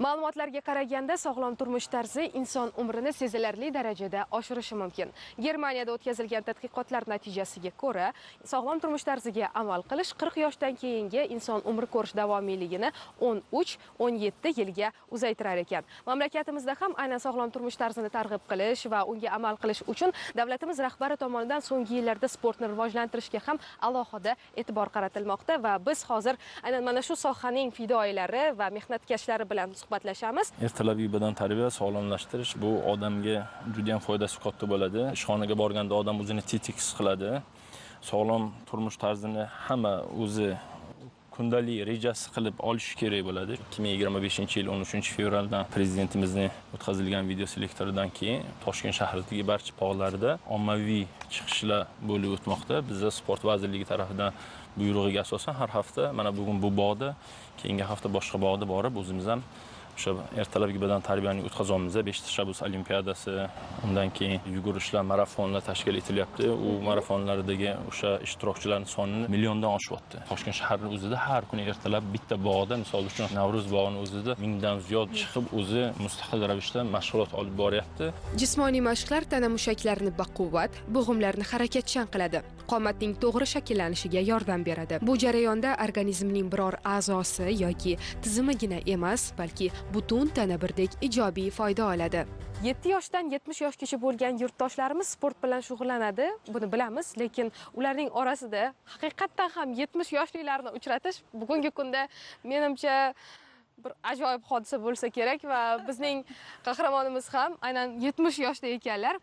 Ma'lumotlarga qaraganda sog'lom turmush tarzi inson umrini sezilarli darajada oshirishi mumkin. Germaniyada o'tkazilgan tadqiqotlar natijasiga ko'ra, sog'lom turmush tarziga amal qilish 40 yoshdan keyingi inson umri ko'rish davomiyligini 13-17 yilga uzaytirar ekan. Mamlakatimizda ham aynan sog'lom turmush tarzini targ'ib qilish va unga amal qilish uchun davlatimiz rahbari tomonidan so'nggi yillarda sportni rivojlantirishga ham alohida e'tibor qaratilmoqda va biz hozir aynan mana shu sohaning fidoyilari va mehnatkashlari bilan suhbatlashamiz. Ertalabki badan tarbiya, sog'lomlashtirish bu odamga juda ham foydasi katta bo'ladi. Ishxonaga borganda odam o'zini tetik his qiladi. Sog'lom turmush tarzini hamma o'zi kundalik rejasi qilib olish kerak bo'ladi. 2025-yil 13-fevraldan prezidentimizning o'tkazilgan video selektoridan keyin Toshkent shahridagi barcha bog'larda ommaviy chiqishlar bo'lib o'tmoqda. Bizda sport vazirligi tomonidan buyrug'iga asosan har hafta mana bugun bu bog'da, keyingi hafta boshqa bog'da borib o'zimiz ham o'sha ertalabki badan tarbiyani o'tkazamiz. 5 tashabbus olimpiadasi, undan keyin yugurishlar, marafonlar tashkil etilyapti. U marafonlardagi o'sha ishtirokchilarning sonini milliondan oshyapti. Toshkent shahrining o'zida har kuni ertalab bitta bog'da, misol uchun Navruz bog'ining o'zida 1000 dan ziyod chiqib o'zi mustaqil ravishda mashg'ulot olib boryapti. Jismoniy mashqlar tana mushaklarini baquvvat, bo'g'imlarni harakatchan qiladi. Qomatning to'g'ri shakllanishiga yordam beradi. Bu jarayonda organizmning biror a'zosi yoki tizimigina emas, balki butun tana birdek ijobiy foyda oladi. 7 yoshdan 70 yoshgacha bo'lgan yurtdoshlarimiz sport bilan shug'ullanadi, buni bilamiz, lekin ularning orasida haqiqatdan ham 70 yoshlilarni uchratish bugungi kunda menimcha bir ajoyib hodisa bo'lsa kerak va bizning qahramonimiz ham aynan 70 yoshda ekanlar.